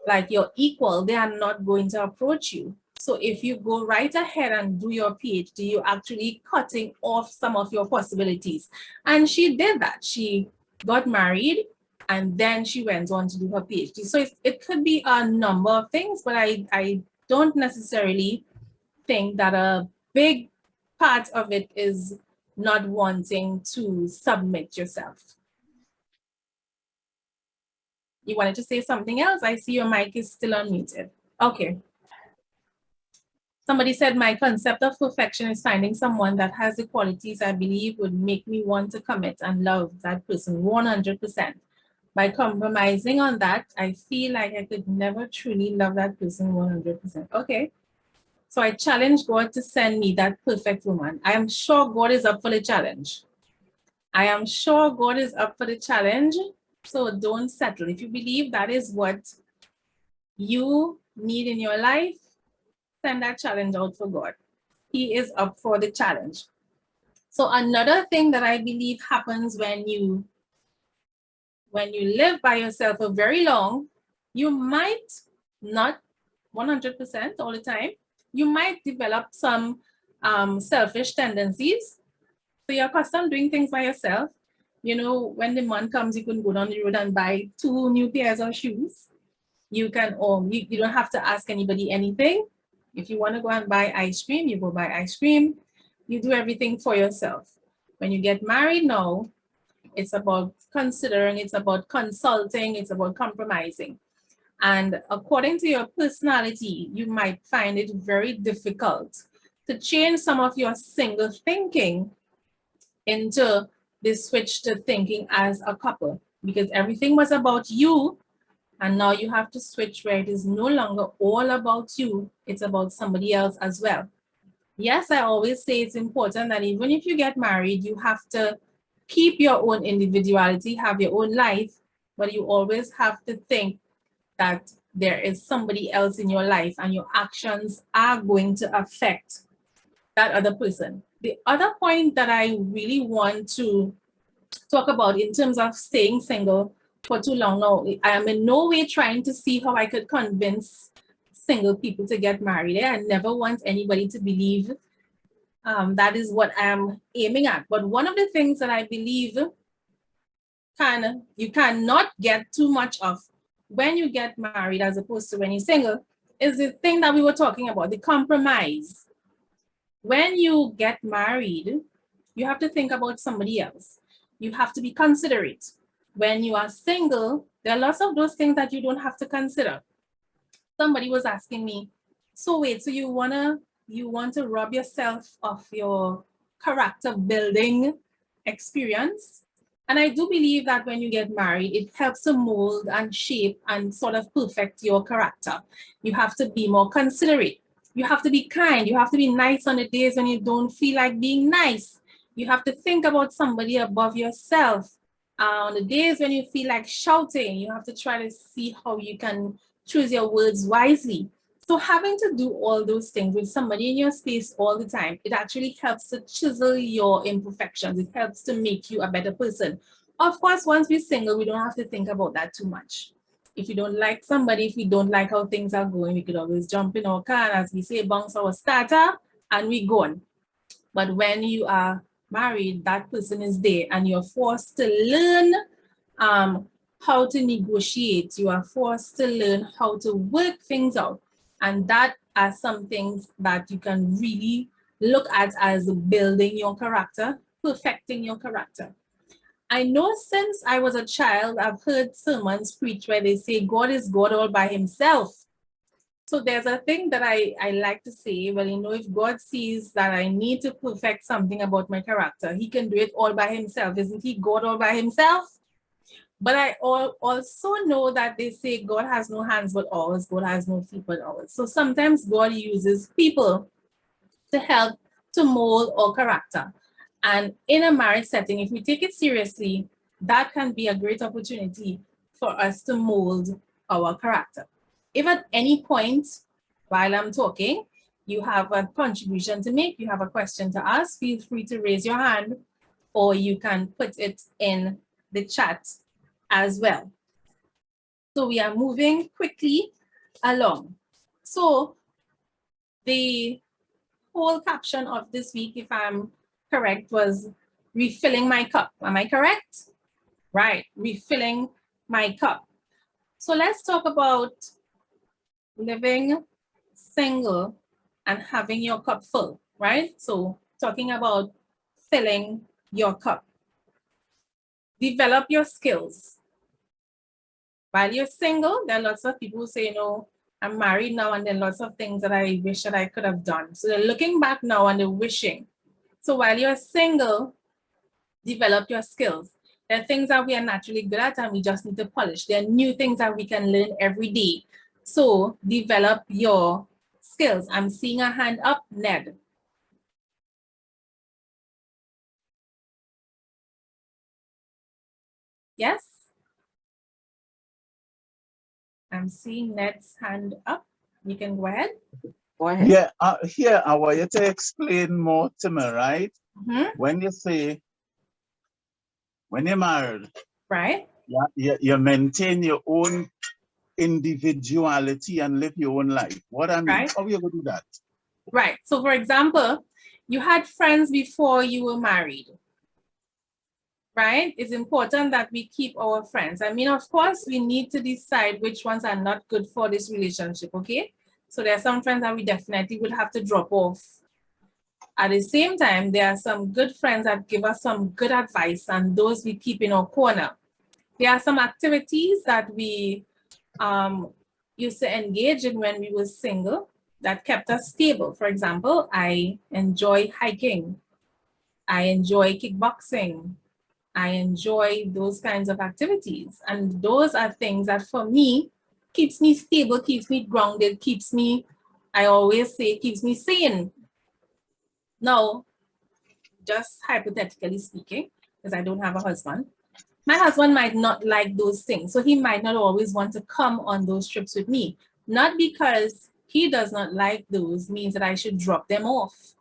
like you're equal, they are not going to approach you. So if you go right ahead and do your PhD, you're actually cutting off some of your possibilities. And she did that. She got married and then she went on to do her PhD. So it could be a number of things, but I don't necessarily think that a big part of it is not wanting to submit yourself. You wanted to say something else? I see your mic is still unmuted. Okay. Somebody said, my concept of perfection is finding someone that has the qualities I believe would make me want to commit and love that person 100%. By compromising on that, I feel like I could never truly love that person 100%. Okay. So I challenge God to send me that perfect woman. I am sure God is up for the challenge. I am sure God is up for the challenge. So don't settle. If you believe that is what you need in your life, send that challenge out for God. He is up for the challenge. So another thing that I believe happens when you live by yourself for very long, you might not 100% all the time, you might develop some selfish tendencies. So you're accustomed doing things by yourself. You know, when the month comes, you can go down the road and buy 2 new pairs of shoes. You can, you don't have to ask anybody anything. If you want to go and buy ice cream, you go buy ice cream. You do everything for yourself. When you get married now, it's about considering, it's about consulting, it's about compromising. And according to your personality, you might find it very difficult to change some of your single thinking into this switch to thinking as a couple, because everything was about you, and now you have to switch where it is no longer all about you, it's about somebody else as well. Yes, I always say it's important that even if you get married, you have to keep your own individuality, have your own life, but you always have to think that there is somebody else in your life and your actions are going to affect that other person. The other point that I really want to talk about in terms of staying single for too long now, I am in no way trying to see how I could convince single people to get married. I never want anybody to believe that is what I'm aiming at. But one of the things that I believe you cannot get too much of when you get married as opposed to when you're single is the thing that we were talking about, the compromise. When you get married, you have to think about somebody else. You have to be considerate. When you are single, there are lots of those things that you don't have to consider. Somebody was asking me, so wait, so you want to rob yourself of your character building experience. And I do believe that when you get married, it helps to mold and shape and sort of perfect your character. You have to be more considerate. You have to be kind. You have to be nice on the days when you don't feel like being nice. You have to think about somebody above yourself. On the days when you feel like shouting, you have to try to see how you can choose your words wisely. So having to do all those things with somebody in your space all the time, it actually helps to chisel your imperfections. It helps to make you a better person. Of course, once we're single, we don't have to think about that too much. If you don't like somebody, if we don't like how things are going, we could always jump in our car and, as we say, bounce our starter and we gone. But when you are married, that person is there and you're forced to learn how to negotiate. You are forced to learn how to work things out. And that are some things that you can really look at as building your character, perfecting your character. I know since I was a child, I've heard sermons preached where they say God is God all by himself. So there's a thing that I like to say, well, you know, if God sees that I need to perfect something about my character, he can do it all by himself. Isn't he God all by himself? But I also know that they say God has no hands but ours, God has no feet but ours. So sometimes God uses people to help to mold our character. And in a marriage setting, if we take it seriously, that can be a great opportunity for us to mold our character. If at any point while I'm talking, you have a contribution to make, you have a question to ask, feel free to raise your hand, or you can put it in the chat as well. So we are moving quickly along. So the whole caption of this week, if I'm correct, was refilling my cup. Am I correct? Right, refilling my cup. So let's talk about living single and having your cup full, right? So talking about filling your cup. Develop your skills. While you're single, there are lots of people who say, you know, I'm married now and there are lots of things that I wish that I could have done. So they're looking back now and they're wishing. So while you're single, develop your skills. There are things that we are naturally good at and we just need to polish. There are new things that we can learn every day. So develop your skills. I'm seeing a hand up, Ned. Yes? I'm seeing Ned's hand up. You can go ahead. Go ahead. Yeah, here I want you to explain more to me, right? When you say, when you're married, right? You maintain your own individuality and live your own life. What I mean, right. How are you going to do that? Right. So for example, you had friends before you were married. Right? It's important that we keep our friends. I mean, of course, we need to decide which ones are not good for this relationship, okay? So there are some friends that we definitely would have to drop off. At the same time, there are some good friends that give us some good advice and those we keep in our corner. There are some activities that we used to engage in when we were single that kept us stable. For example, I enjoy hiking. I enjoy kickboxing. I enjoy those kinds of activities. And those are things that for me, keeps me stable, keeps me grounded, keeps me, I always say, keeps me sane. Now, just hypothetically speaking, because I don't have a husband, my husband might not like those things. So he might not always want to come on those trips with me. Not because he does not like those means that I should drop them off.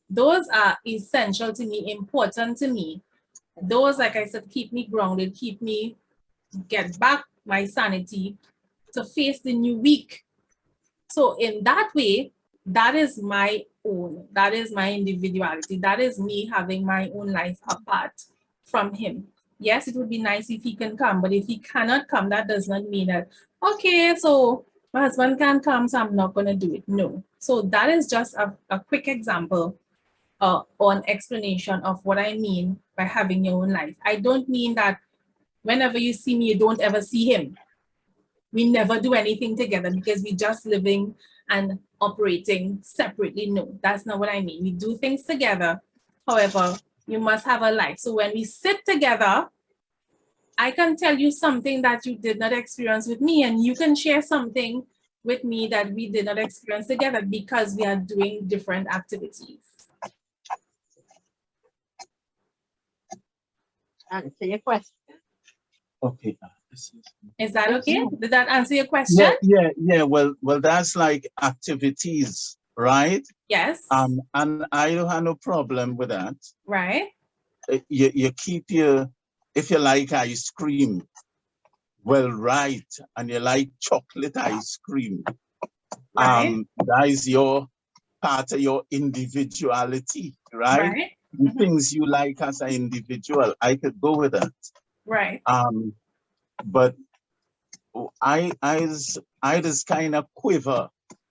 Those are essential to me, important to me. Those, like I said, keep me grounded, keep me get back my sanity to face the new week. So in that way, that is my own, that is my individuality, that is me having my own life apart from him. Yes, it would be nice if he can come, but if he cannot come, that does not mean that, okay, so my husband can't come, so I'm not going to do it. No. So that is just a quick example or an explanation of what I mean by having your own life. I don't mean that whenever you see me, you don't ever see him. We never do anything together because we're just living and operating separately. No, that's not what I mean. We do things together. However, you must have a life. So when we sit together, I can tell you something that you did not experience with me, and you can share something with me that we did not experience together because we are doing different activities. Answer your question. Okay. Is that okay? Did that answer your question? Yeah. Well, that's like activities, right? Yes. And I don't have no problem with that. Right. You keep if you like ice cream, well, right, and you like chocolate ice cream, Right. that is your part of your individuality, right? Right. The things you like as an individual, I could go with that. Right. But I just kind of quiver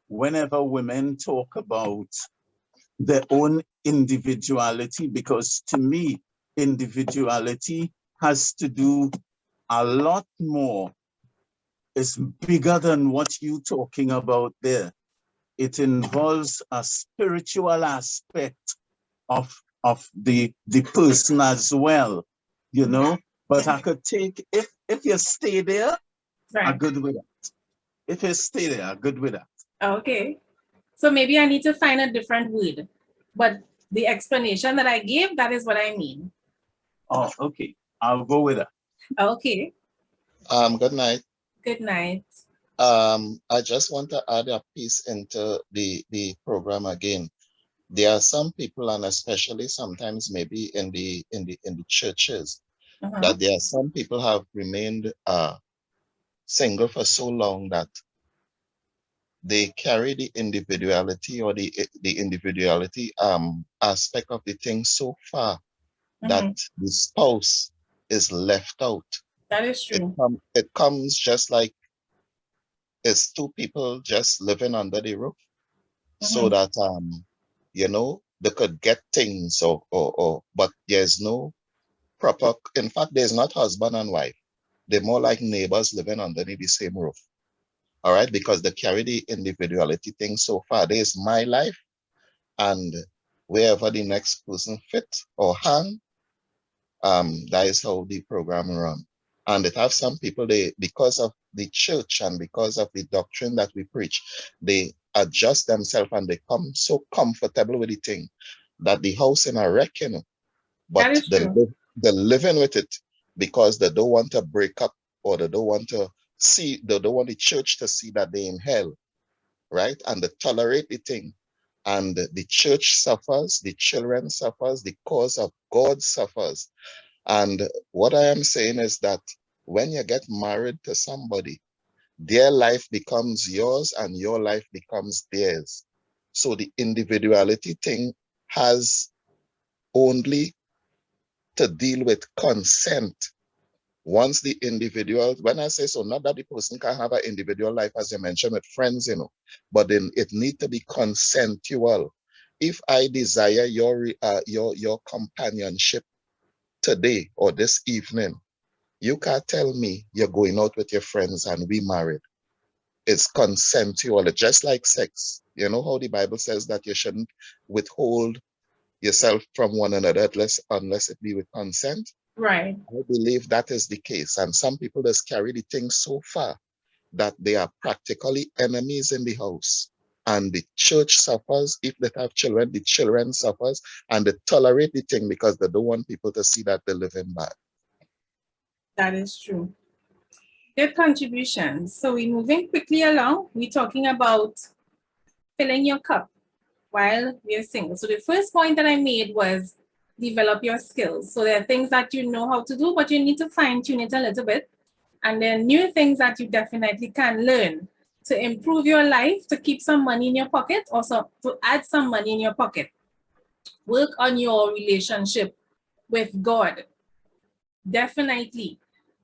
whenever women talk about their own individuality, because to me, individuality has to do a lot more. It's bigger than what you're talking about there. It involves a spiritual aspect of the person as well, you know. But I could take, if you stay there, Right. I'm good with that. If you stay there, I'm good with that. Okay. So maybe I need to find a different word, but the explanation that I gave, that is what I mean. Oh, okay. I'll go with that. Okay. Good night. Good night. I just want to add a piece into the program again. There are some people, and especially sometimes maybe in the churches, that there are some people have remained single for so long that they carry the individuality or the individuality aspect of the thing so far that the spouse is left out. That is true. It comes just like it's two people just living under the roof, so that you know, they could get things or but there's no proper, in fact, there's not husband and wife. They're more like neighbors living underneath the same roof. All right, because they carry the individuality thing so far. There's my life, and wherever the next person fit or hang, that is how the program run. And it have some people, they, because of the church and because of the doctrine that we preach, they adjust themselves and they come so comfortable with the thing that the house in a wreck, you know. But they're living with it because they don't want to break up, or they don't want to see, they don't want the church to see that they're in hell, right? And they tolerate the thing. And the church suffers, the children suffers, the cause of God suffers. And what I am saying is that when you get married to somebody, their life becomes yours and your life becomes theirs. So the individuality thing has only to deal with consent. Once the individual, when I say so, not that the person can have an individual life, as you mentioned, with friends, you know, but then it needs to be consensual. If I desire your companionship today or this evening, you can't tell me you're going out with your friends and we married. It's consensual. It's just like sex. You know how the Bible says that you shouldn't withhold yourself from one another unless it be with consent? Right. I believe that is the case. And some people just carry the thing so far that they are practically enemies in the house. And the church suffers. If they have children, the children suffers, and they tolerate the thing because they don't want people to see that they're living bad. That is true. Good contributions. So we're moving quickly along. We're talking about filling your cup while we're single. So the first point that I made was develop your skills. So there are things that you know how to do, but you need to fine tune it a little bit. And then new things that you definitely can learn to improve your life, to keep some money in your pocket, also to add some money in your pocket. Work on your relationship with God. Definitely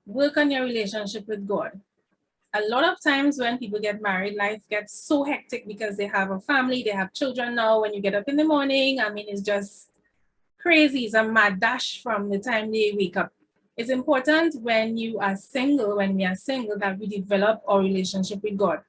work on your relationship with God. A lot of times when people get married, life gets so hectic because they have a family, they have children now. When you get up in the morning, I mean, it's just crazy. It's a mad dash from the time they wake up. It's important when you are single, when we are single, that we develop our relationship with God.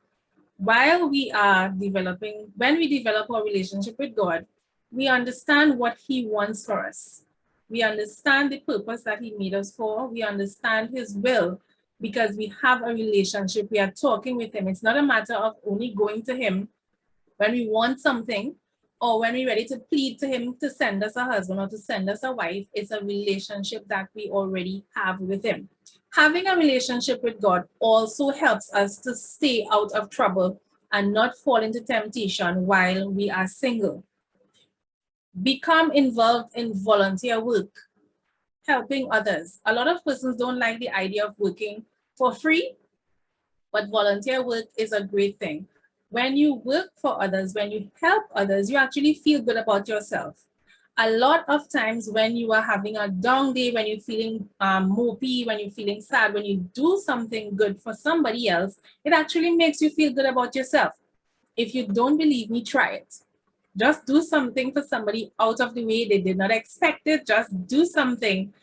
while we are developing, when we develop our relationship with God, we understand what He wants for us. We understand the purpose that He made us for. We understand His will because we have a relationship. We are talking with Him. It's not a matter of only going to Him when we want something or when we're ready to plead to Him to send us a husband or to send us a wife. It's a relationship that we already have with Him. Having a relationship with God also helps us to stay out of trouble and not fall into temptation while we are single. Become involved in volunteer work, helping others. A lot of persons don't like the idea of working for free, but volunteer work is a great thing. When you work for others, when you help others, you actually feel good about yourself. A lot of times when you are having a down day, when you're feeling mopey, when you're feeling sad, when you do something good for somebody else, it actually makes you feel good about yourself. If you don't believe me, try it. Just do something for somebody out of the way. They did not expect it. Just do something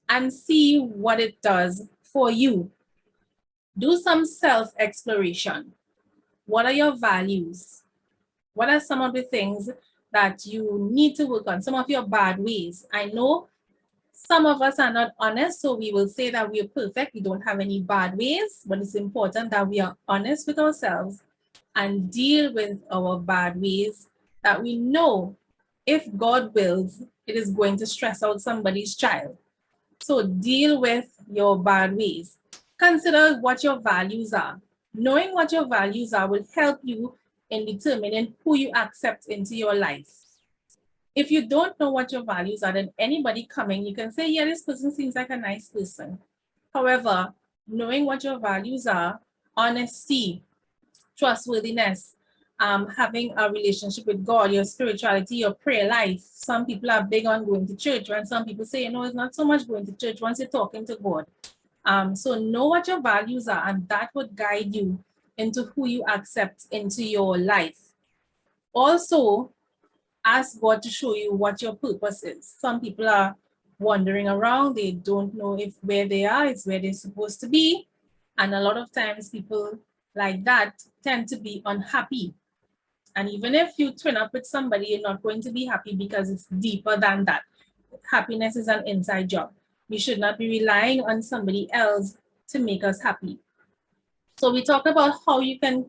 and see what it does for you. Do some self-exploration. What are your values? What are some of the things that you need to work on? Some of your bad ways. I know some of us are not honest, so we will say that we are perfect. We don't have any bad ways, but it's important that we are honest with ourselves and deal with our bad ways, that we know if God wills, it is going to stress out somebody's child. So deal with your bad ways. Consider what your values are. Knowing what your values are will help you in determining who you accept into your life. If you don't know what your values are, then anybody coming, you can say, yeah, this person seems like a nice person. However, knowing what your values are, honesty, trustworthiness, having a relationship with God, your spirituality, your prayer life. Some people are big on going to church, and some people say, you know, it's not so much going to church once you're talking to God. So know what your values are, and that would guide you into who you accept into your life. Also, ask God to show you what your purpose is. Some people are wandering around. They don't know if where they are is where they're supposed to be. And a lot of times people like that tend to be unhappy. And even if you turn up with somebody, you're not going to be happy because it's deeper than that. Happiness is an inside job. We should not be relying on somebody else to make us happy. So we talked about how you can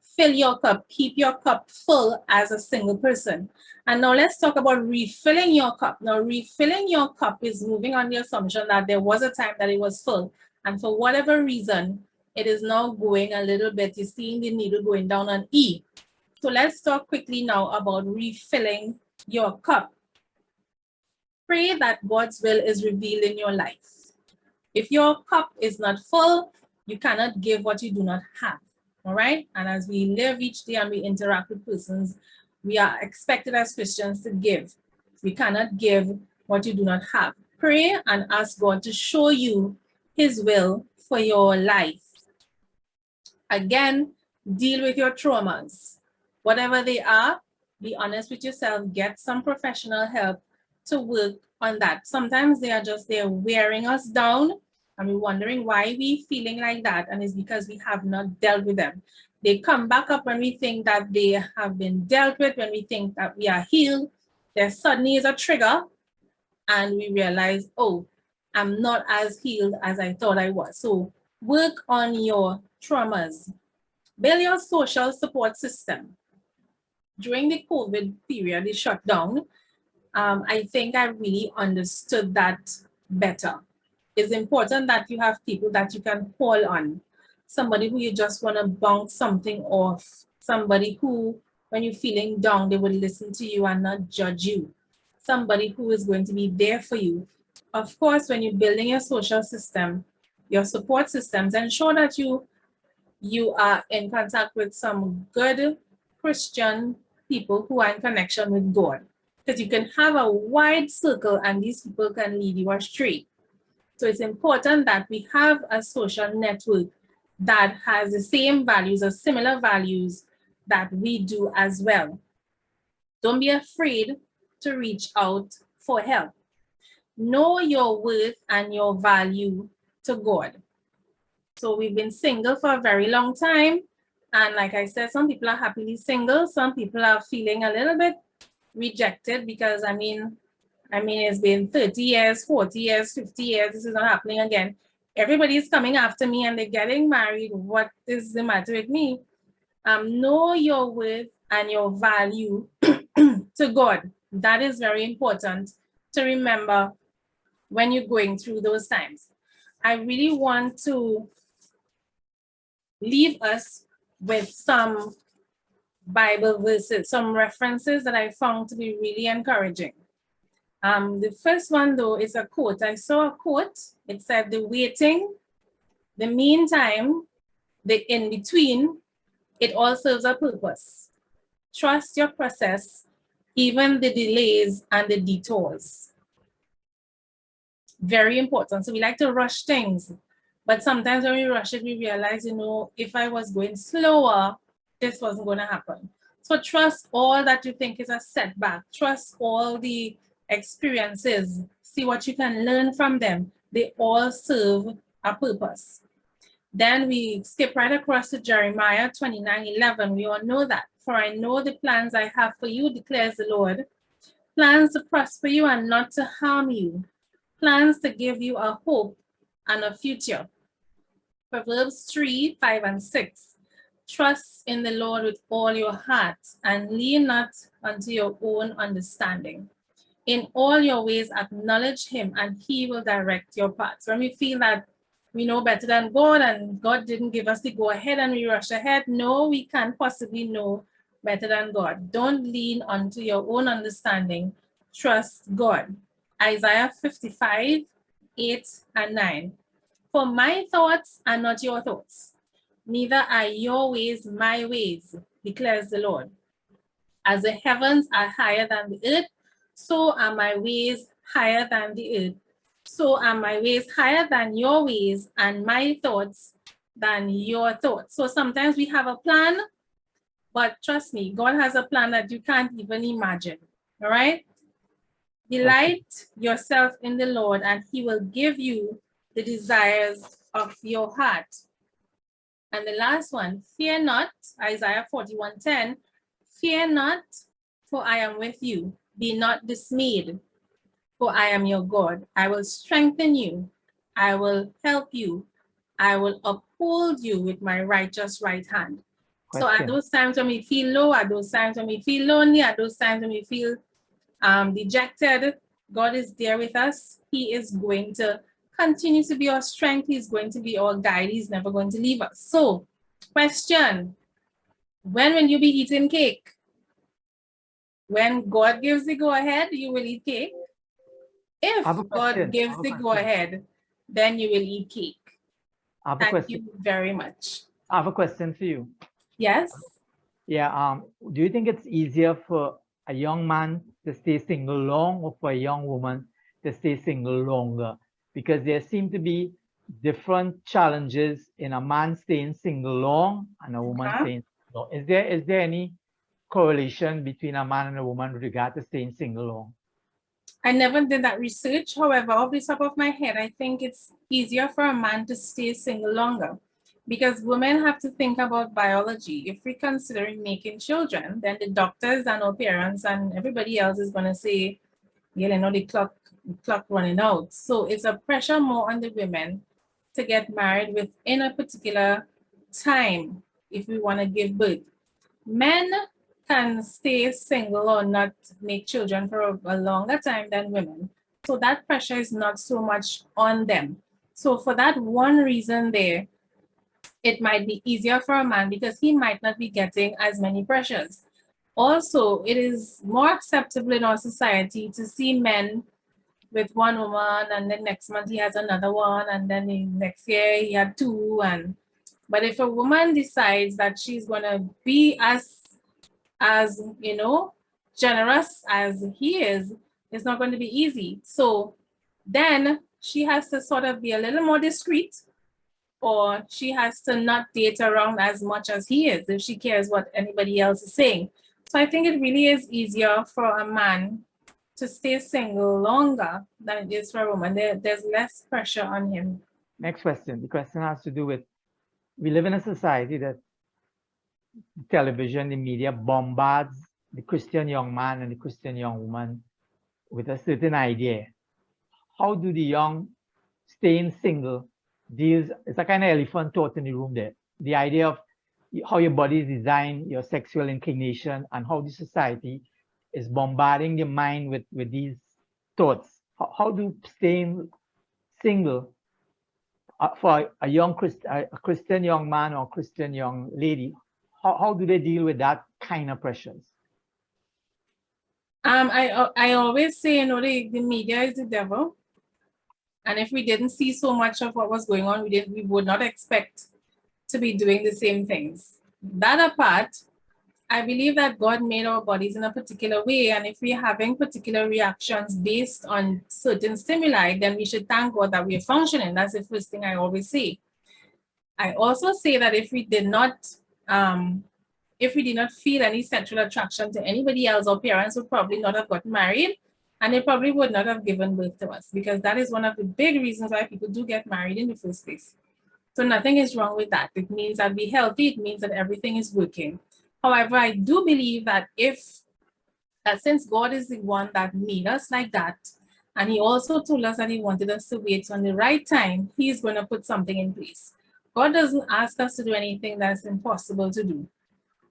fill your cup, keep your cup full as a single person. And now let's talk about refilling your cup. Now, refilling your cup is moving on the assumption that there was a time that it was full, and for whatever reason, it is now going a little bit. You're seeing the needle going down on E. So let's talk quickly now about refilling your cup. Pray that God's will is revealed in your life. If your cup is not full, you cannot give what you do not have. All right. And as we live each day and we interact with persons, we are expected as Christians to give. We cannot give what you do not have. Pray and ask God to show you His will for your life. Again, deal with your traumas. Whatever they are, be honest with yourself. Get some professional help to work on that. Sometimes they are just there wearing us down, and we're wondering why we're feeling like that, and it's because we have not dealt with them. They come back up when we think that they have been dealt with, when we think that we are healed. There suddenly is a trigger, and we realize, oh, I'm not as healed as I thought I was. So work on your traumas. Build your social support system. During the COVID period, the shutdown, I think I really understood that better. It's important that you have people that you can call on. Somebody who you just want to bounce something off. Somebody who, when you're feeling down, they would listen to you and not judge you. Somebody who is going to be there for you. Of course, when you're building your social system, your support systems, ensure that you are in contact with some good Christian people who are in connection with God. Because you can have a wide circle and these people can lead you astray. So it's important that we have a social network that has the same values or similar values that we do as well. Don't be afraid to reach out for help. Know your worth and your value to God. So we've been single for a very long time. And like I said, some people are happily single. Some people are feeling a little bit rejected because I mean, it's been 30 years, 40 years, 50 years. This is not happening again. Everybody's coming after me and they're getting married. What is the matter with me? Know your worth and your value to God. That is very important to remember when you're going through those times. I really want to leave us with some Bible verses, some references that I found to be really encouraging. The first one, though, is a quote. I saw a quote. It said, the waiting, the meantime, the in-between, it all serves a purpose. Trust your process, even the delays and the detours. Very important. So we like to rush things, but sometimes when we rush it, we realize, if I was going slower, this wasn't going to happen. So trust all that you think is a setback. Trust all the experiences. See what you can learn from them. They all serve a purpose. Then we skip right across to Jeremiah 29:11. We all know that. For I know the plans I have for you, declares the Lord. Plans to prosper you and not to harm you. Plans to give you a hope and a future. Proverbs 3:5 and 6. Trust in the Lord with all your heart and lean not unto your own understanding. In all your ways acknowledge him and he will direct your paths. When we feel that we know better than God and God didn't give us the go ahead and we rush ahead, no, we can't possibly know better than God. Don't lean onto your own understanding. Trust God. Isaiah 55:8 and 9. For my thoughts are not your thoughts, neither are your ways my ways, declares the Lord. As the heavens are higher than the earth, so are my ways higher than the earth. So are my ways higher than your ways, and my thoughts than your thoughts. So sometimes we have a plan, but trust me, God has a plan that you can't even imagine. All right? Delight yourself in the Lord, and he will give you the desires of your heart. And the last one, fear not, Isaiah 41:10, fear not, for I am with you. Be not dismayed, for I am your God. I will strengthen you. I will help you. I will uphold you with my righteous right hand. So at those times when we feel low, at those times when we feel lonely, at those times when we feel dejected, God is there with us. He is going to continue to be our strength. He's going to be our guide. He's never going to leave us. So, question, when will you be eating cake? When God gives the go-ahead, you will eat cake. If God gives the go-ahead, then you will eat cake. Thank you very much. I have a question for you. Yes? Yeah, do you think it's easier for a young man to stay single long or for a young woman to stay single longer? Because there seem to be different challenges in a man staying single long and a woman staying single long. Is there any correlation between a man and a woman with regard to staying single long? I never did that research. However, off the top of my head, I think it's easier for a man to stay single longer because women have to think about biology. If we're considering making children, then the doctors and our parents and everybody else is going to say, the clock running out. So it's a pressure more on the women to get married within a particular time if we want to give birth. Men can stay single or not make children for a longer time than women. So that pressure is not so much on them. So for that one reason there, it might be easier for a man because he might not be getting as many pressures. Also, it is more acceptable in our society to see men with one woman and then next month he has another one and then next year he had two. But if a woman decides that she's going to be as generous as he is, it's not going to be easy. So then she has to sort of be a little more discreet, or she has to not date around as much as he is if she cares what anybody else is saying. So I think it really is easier for a man to stay single longer than it is for a woman. There's less pressure on him. 'em. Next question. The question has to do with, we live in a society that, you know, men are more likely to marry women than men are. Is there any correlation between that? Mm-hmm. Is there any correlation between a man staying single long or for a young woman to stay single longer? Yes. television, the media bombards the Christian young man and the Christian young woman with a certain idea. How do the young staying single deals? It's a kind of elephant thought in the room there. The idea of how your body is designed, your sexual inclination, and how the society is bombarding the mind with these thoughts. How do staying single for a Christian young man or Christian young lady, how do they deal with that kind of pressures? I always say, you know, the media is the devil. And if we didn't see so much of what was going on, we would not expect to be doing the same things. That apart, I believe that God made our bodies in a particular way. And if we're having particular reactions based on certain stimuli, then we should thank God that we're functioning. That's the first thing I always say. I also say that if we did not feel any sexual attraction to anybody else, our parents would probably not have gotten married, and they probably would not have given birth to us, because that is one of the big reasons why people do get married in the first place. So nothing is wrong with that. It means that we're healthy. It means that everything is working. However, I do believe that since God is the one that made us like that, and he also told us that he wanted us to wait on the right time, he's going to put something in place. God doesn't ask us to do anything that's impossible to do.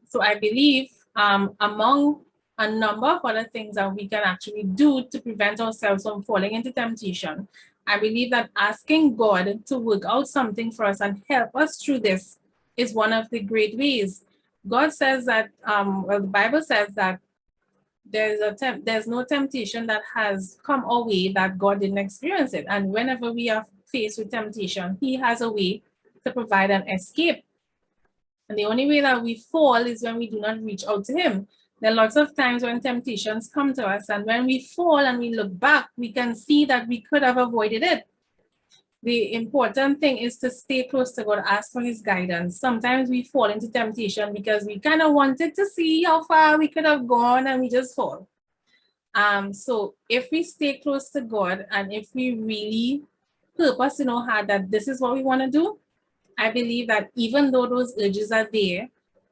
So I believe among a number of other things that we can actually do to prevent ourselves from falling into temptation, I believe that asking God to work out something for us and help us through this is one of the great ways. God says that, the Bible says that there's no temptation that has come our way that God didn't experience it. And whenever we are faced with temptation, he has a way to provide an escape. And the only way that we fall is when we do not reach out to him. There are lots of times when temptations come to us, and when we fall and we look back, we can see that we could have avoided it. The important thing is to stay close to God, ask for his guidance. Sometimes we fall into temptation because we kind of wanted to see how far we could have gone, and we just fall. So if we stay close to God, and if we really purpose in our heart that this is what we want to do, I believe that even though those urges are there,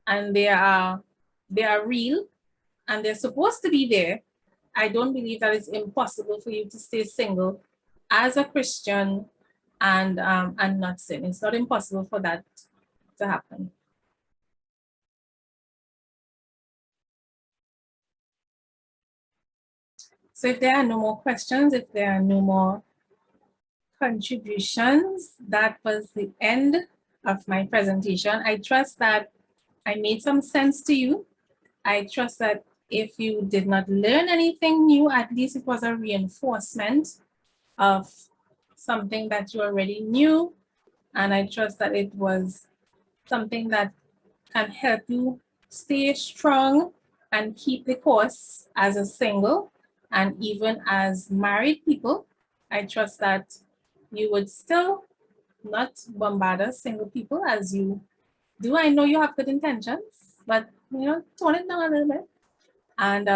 and they are real, and they're supposed to be there, I don't believe that it's impossible for you to stay single as a Christian and not sin. It's not impossible for that to happen. So if there are no more questions, if there are no more contributions, that was the end of my presentation. I trust that I made some sense to you. I trust that if you did not learn anything new, at least it was a reinforcement of something that you already knew. And I trust that it was something that can help you stay strong and keep the course as a single and even as married people. I trust that you would still not bombard us single people as you do. I know you have good intentions, but tone it down a little bit. And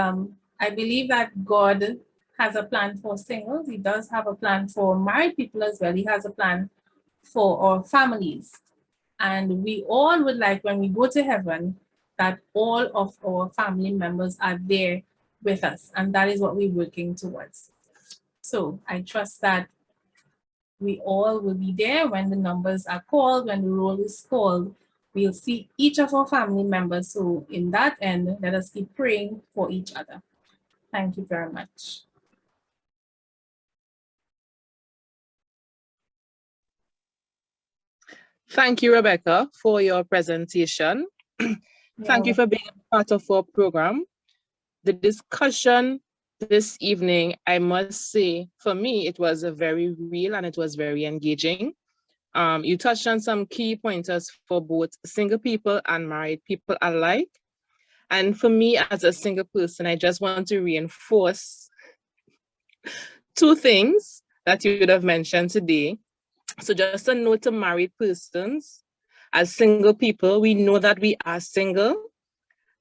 I believe that God has a plan for singles. He does have a plan for married people as well. He has a plan for our families. And we all would like, when we go to heaven, that all of our family members are there with us. And that is what we're working towards. So I trust that we all will be there when the numbers are called, when the roll is called. We'll see each of our family members. So in that end, let us keep praying for each other. Thank you very much. Thank you, Rebecca, for your presentation. Thank you for being a part of our program. The discussion this evening, I must say, for me, it was a very real and it was very engaging. You touched on some key pointers for both single people and married people alike. And for me, as a single person, I just want to reinforce two things that you would have mentioned today. So just a note to married persons, as single people, we know that we are single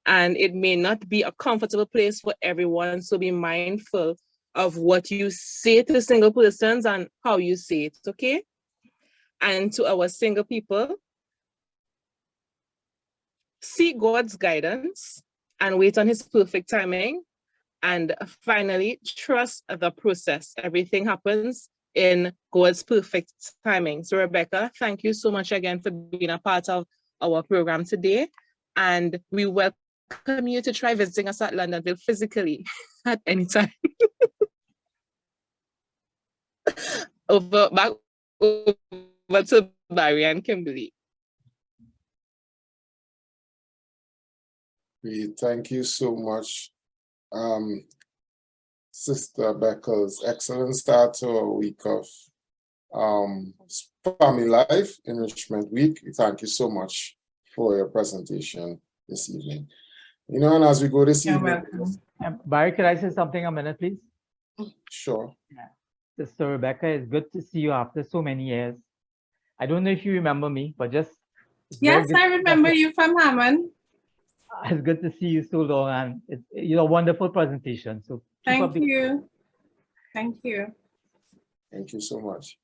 and it may not be a comfortable place for everyone. So be mindful of what you say to single persons and how you say it, okay? And to our single people, seek God's guidance and wait on his perfect timing. And finally, trust the process. Everything happens in God's perfect timing. So Rebecca, thank you so much again for being a part of our program today. And we welcome you to try visiting us at Longdenville physically at any time. Back over to Barry and Kimberly. Thank you so much, Sister Beckles. Excellent start to a week of Family Life Enrichment Week. Thank you so much for your presentation this evening. You know, and as we go this evening, Barry, could I say something a minute, please? sure. Sister Rebecca, it's good to see you after so many years. I don't know if you remember me, but just Yes, I remember you from Hammond. it's good to see you so long, and it's wonderful presentation. So keep up Thank the you. Thank you. Thank you so much.